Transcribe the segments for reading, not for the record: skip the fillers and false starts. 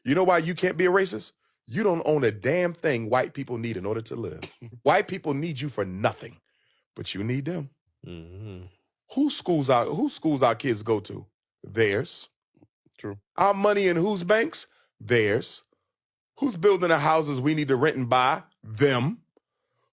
You know why you can't be a racist? You don't own a damn thing white people need in order to live. White people need you for nothing, but you need them. Mm-hmm. Whose schools our kids go to? Theirs. True. Our money in whose banks? Theirs. Who's building the houses we need to rent and buy? Them.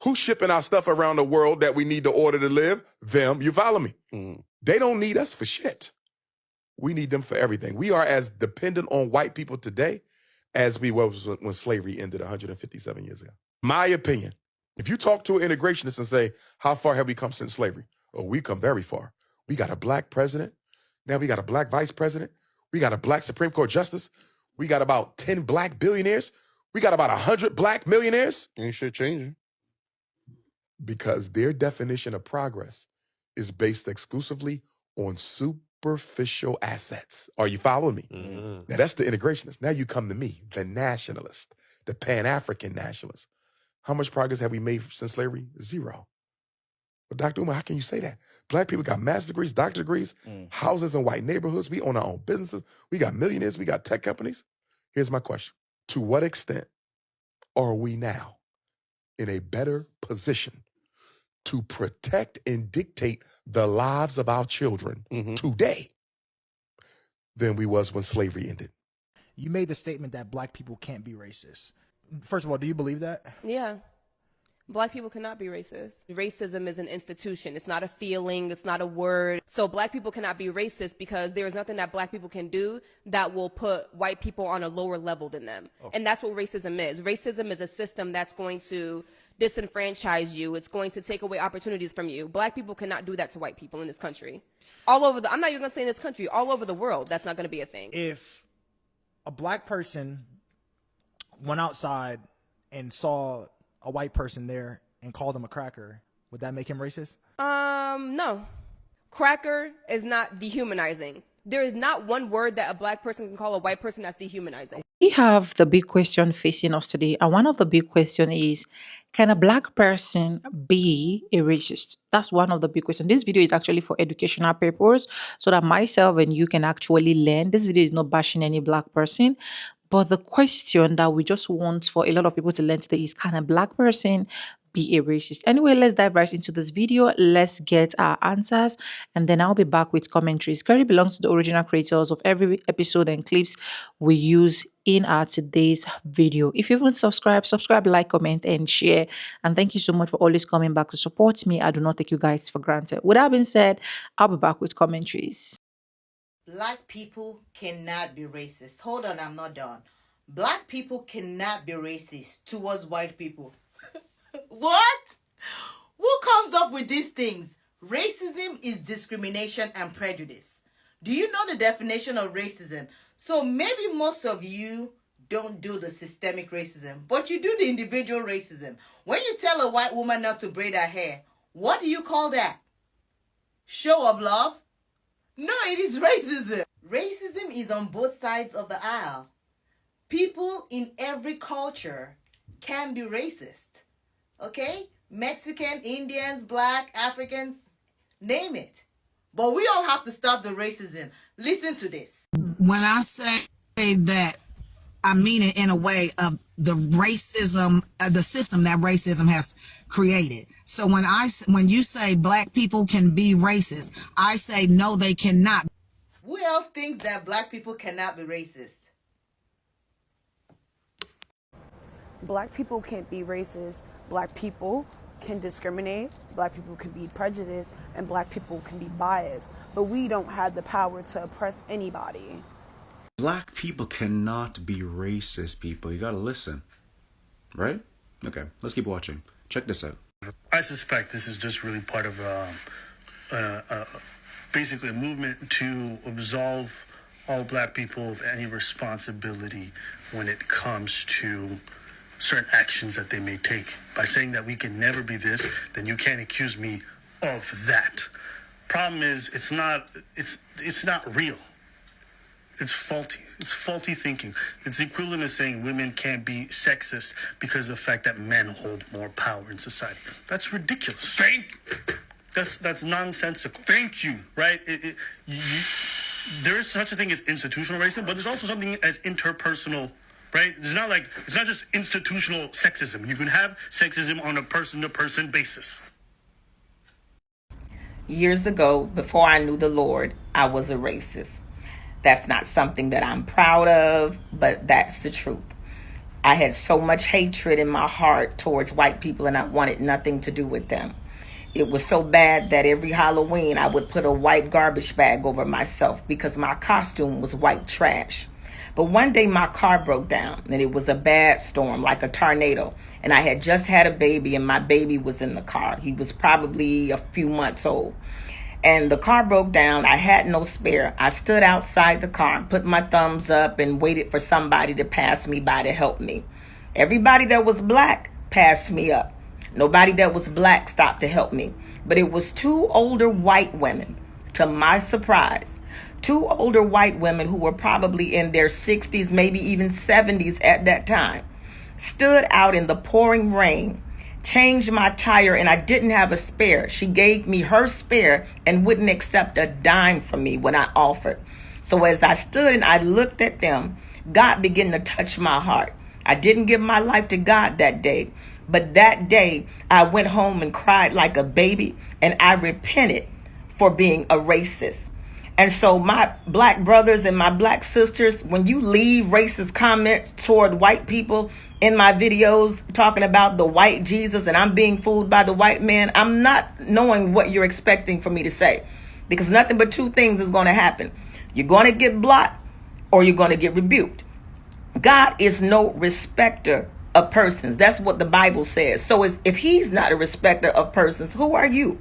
Who's shipping our stuff around the world that we need to order to live? Them. You follow me? Mm-hmm. They don't need us for shit. We need them for everything. We are as dependent on white people today as we was when slavery ended 157 years ago. My opinion, if you talk to an integrationist and say, how far have we come since slavery? Oh, we've come very far. We got a black president. Now we got a black vice president. We got a black Supreme Court justice. We got about 10 black billionaires. We got about 100 black millionaires. Ain't shit changing. Because their definition of progress is based exclusively on superficial assets. Are you following me? Mm-hmm. Now that's the integrationist. Now you come to me, the nationalist, the Pan-African nationalist. How much progress have we made since slavery? Zero. But Dr. Umar, how can you say that? Black people got master's degrees, doctorate degrees, houses in white neighborhoods. We own our own businesses. We got millionaires. We got tech companies. Here's my question. To what extent are we now in a better position to protect and dictate the lives of our children today than we was when slavery ended? You made the statement that black people can't be racist. First of all, do you believe that? Yeah. Black people cannot be racist. Racism is an institution. It's not a feeling. It's not a word. So black people cannot be racist because there is nothing that black people can do that will put white people on a lower level than them. Okay. And that's what racism is. Racism is a system that's going to disenfranchise you. It's going to take away opportunities from you. Black people cannot do that to white people in this country. All over I'm not even going to say in this country, all over the world, that's not going to be a thing. If a black person went outside and saw a white person there and called him a cracker, would that make him racist? No. Cracker is not dehumanizing. There is not one word that a black person can call a white person that's dehumanizing. We have the big question facing us today, and one of the big questions is, can a black person be a racist? That's one of the big questions. This video is actually for educational purpose, so that myself and you can actually learn. This video is not bashing any black person, but the question that we just want for a lot of people to learn today is, can a black person be a racist? Anyway, let's dive right into this video. Let's get our answers, and then I'll be back with commentaries. Credit belongs to the original creators of every episode and clips we use in our today's video. If you haven't subscribe, like, comment, and share. And thank you so much for always coming back to support me. I do not take you guys for granted. With that being said, I'll be back with commentaries. Black people cannot be racist. Hold on, I'm not done. Black people cannot be racist towards white people. What? Who comes up with these things? Racism is discrimination and prejudice. Do you know the definition of racism? So maybe most of you don't do the systemic racism, but you do the individual racism. When you tell a white woman not to braid her hair, what do you call that? Show of love? No, it is racism. Racism is on both sides of the aisle. People in every culture can be racist. Okay? Mexican, Indians, Black, Africans, name it. But we all have to stop the racism. Listen to this. When I say that, I mean it in a way of the racism, the system that racism has created. So when you say black people can be racist, I say no, they cannot. Who else thinks that black people cannot be racist? Black people can't be racist. Black people can discriminate. Black people can be prejudiced, and black people can be biased. But we don't have the power to oppress anybody. Black people cannot be racist, people. You gotta listen. Right? Okay, let's keep watching. Check this out. I suspect this is just really part of basically a movement to absolve all black people of any responsibility when it comes to certain actions that they may take. By saying that we can never be this, then you can't accuse me of that. Problem is, it's not real. It's faulty. It's faulty thinking. It's the equivalent of saying women can't be sexist because of the fact that men hold more power in society. That's ridiculous. That's nonsensical. Thank you. Right? there is such a thing as institutional racism, but there's also something as interpersonal, right? It's not just institutional sexism. You can have sexism on a person-to-person basis. Years ago, before I knew the Lord, I was a racist. That's not something that I'm proud of, but that's the truth. I had so much hatred in my heart towards white people, and I wanted nothing to do with them. It was so bad that every Halloween I would put a white garbage bag over myself because my costume was white trash. But one day my car broke down, and it was a bad storm, like a tornado. And I had just had a baby, and my baby was in the car. He was probably a few months old. And the car broke down. I had no spare. I stood outside the car, put my thumbs up, and waited for somebody to pass me by to help me. Everybody that was black passed me up. Nobody that was black stopped to help me. But it was two older white women, to my surprise. Two older white women who were probably in their 60s, maybe even 70s at that time, stood out in the pouring rain, changed my tire, and I didn't have a spare. She gave me her spare and wouldn't accept a dime from me when I offered. So as I stood and I looked at them, God began to touch my heart. I didn't give my life to God that day, but that day I went home and cried like a baby, and I repented for being a racist. And so my black brothers and my black sisters, when you leave racist comments toward white people in my videos talking about the white Jesus and I'm being fooled by the white man, I'm not knowing what you're expecting for me to say, because nothing but two things is going to happen. You're going to get blocked or you're going to get rebuked. God is no respecter of persons. That's what the Bible says. So if he's not a respecter of persons, who are you?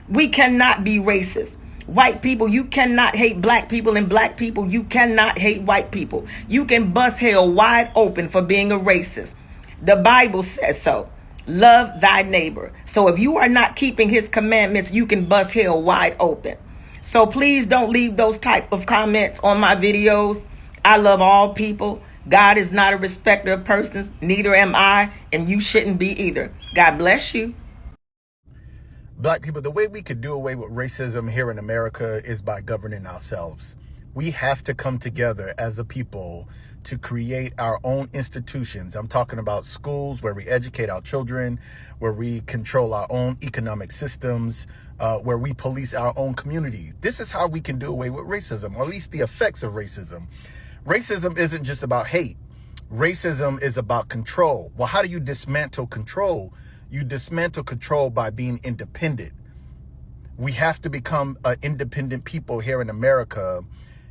We cannot be racist. White people, you cannot hate black people, and black people, you cannot hate white people. You can bust hell wide open for being a racist. The Bible says so. Love thy neighbor. So if you are not keeping his commandments, you can bust hell wide open. So please don't leave those type of comments on my videos. I love all people. God is not a respecter of persons. Neither am I, and you shouldn't be either. God bless you. Black people, the way we could do away with racism here in America is by governing ourselves. We have to come together as a people to create our own institutions. I'm talking about schools where we educate our children, where we control our own economic systems, where we police our own community. This is how we can do away with racism, or at least the effects of racism. Racism isn't just about hate. Racism is about control. Well, how do you dismantle control? You dismantle control by being independent. We have to become independent people here in America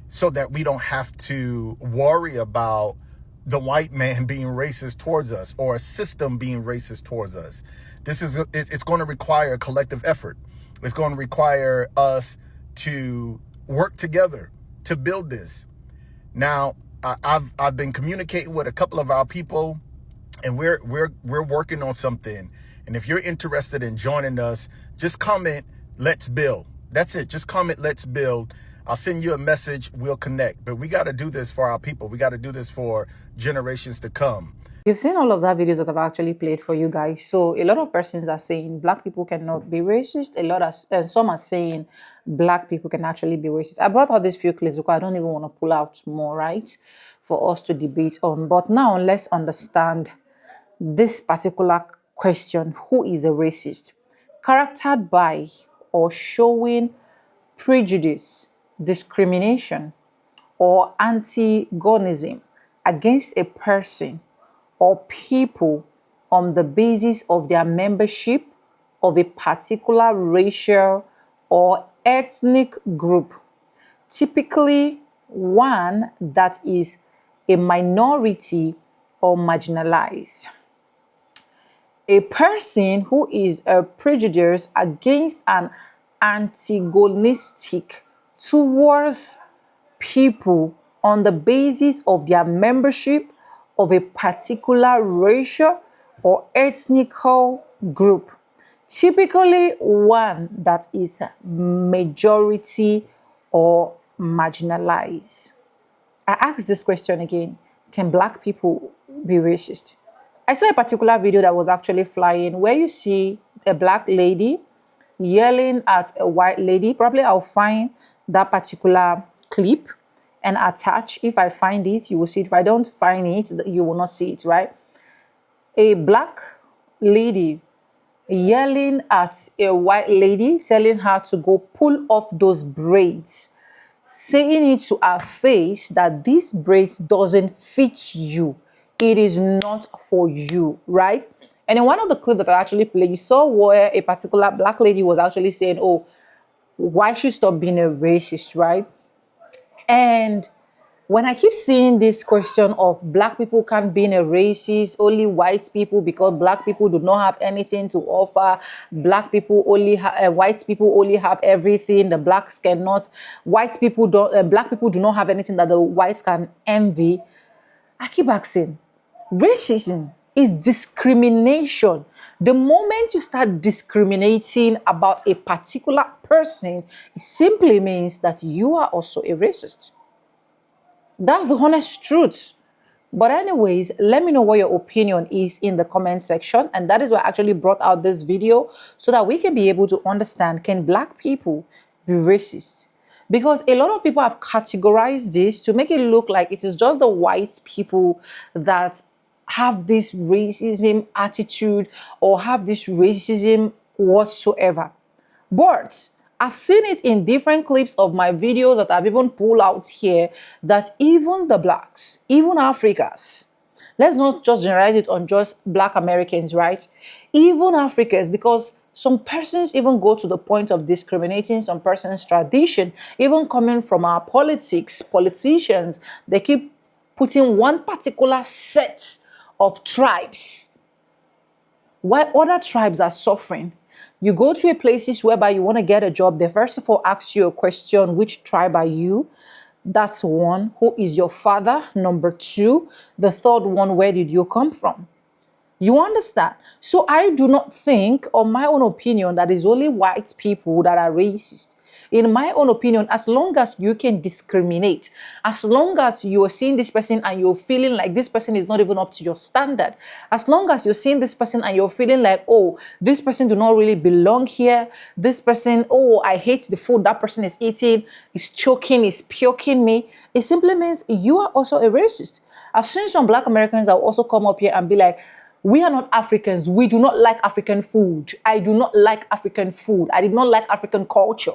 so that we don't have to worry about the white man being racist towards us or a system being racist towards us. It's going to require a collective effort. It's going to require us to work together to build this. Now, I've been communicating with a couple of our people, and we're working on something. And if you're interested in joining us, just comment, let's build. That's it. Just comment, let's build. I'll send you a message. We'll connect. But we got to do this for our people. We got to do this for generations to come. You've seen all of that videos that I've actually played for you guys. So a lot of persons are saying black people cannot be racist. Some are saying black people can actually be racist. I brought out these few clips because I don't even want to pull out more, right, for us to debate on. But now let's understand this particular question: who is a racist? Characterized by or showing prejudice, discrimination, or antagonism against a person or people on the basis of their membership of a particular racial or ethnic group, typically one that is a minority or marginalized. A person who is prejudiced against and antagonistic towards people on the basis of their membership of a particular racial or ethnic group, typically one that is majority or marginalized. I asked this question again: can black people be racist? I saw a particular video that was actually flying where you see a black lady yelling at a white lady. Probably I'll find that particular clip and attach. If I find it, you will see it. If I don't find it, you will not see it, right? A black lady yelling at a white lady, telling her to go pull off those braids, saying it to her face that this braid doesn't fit you. It is not for you, right? And in one of the clips that I actually played, you saw where a particular black lady was actually saying, oh, why she stop being a racist, right? And when I keep seeing this question of black people can't be a racist, only white people, because black people do not have anything to offer, black people only white people only have everything, the blacks cannot, white people don't, black people do not have anything that the whites can envy. I keep asking, racism is discrimination. The moment you start discriminating about a particular person, it simply means that you are also a racist. That's the honest truth. But anyways, let me know what your opinion is in the comment section. And that is why I actually brought out this video, so that we can be able to understand, can black people be racist? Because a lot of people have categorized this to make it look like it is just the white people that have this racism attitude or have this racism whatsoever. But I've seen it in different clips of my videos that I've even pulled out here, that even the blacks, even Africans, let's not just generalize it on just black Americans, right? Even Africans, because some persons even go to the point of discriminating some person's tradition, even coming from our politicians, they keep putting one particular set of tribes while other tribes are suffering. You go to a places whereby you want to get a job, they first of all ask you a question, which tribe are you? That's one. Who is your father? Number two. The third one, where did you come from? You understand? So I do not think, on my own opinion, that it's only white people that are racist. In my own opinion, as long as you can discriminate, as long as you're seeing this person and you're feeling like this person is not even up to your standard, as long as you're seeing this person and you're feeling like, oh, this person do not really belong here, this person, oh, I hate the food that person is eating, is choking, is puking me, it simply means you are also a racist. I've seen some black Americans that will also come up here and be like, we are not Africans, we do not like African food, I do not like African food, I did not like African culture.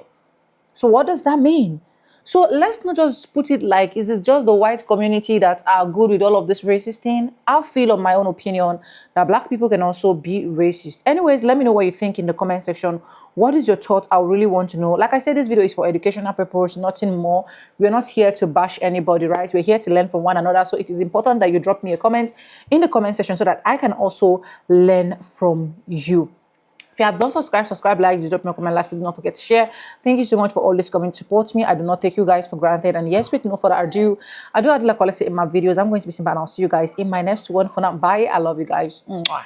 So what does that mean? So let's not just put it like, is it just the white community that are good with all of this racist thing? I feel, on my own opinion, that black people can also be racist. Anyways, let me know what you think in the comment section. What is your thoughts? I really want to know. Like I said, this video is for educational purpose, nothing more. We're not here to bash anybody, right? We're here to learn from one another. So it is important that you drop me a comment in the comment section so that I can also learn from you. If you have not subscribed, subscribe, like, drop me a comment, lastly, do not forget to share. Thank you so much for always coming to support me. I do not take you guys for granted. And yes, with no further ado, I do like quality in my videos. I'm going to be simple, and I'll see you guys in my next one. For now, bye. I love you guys. Mwah.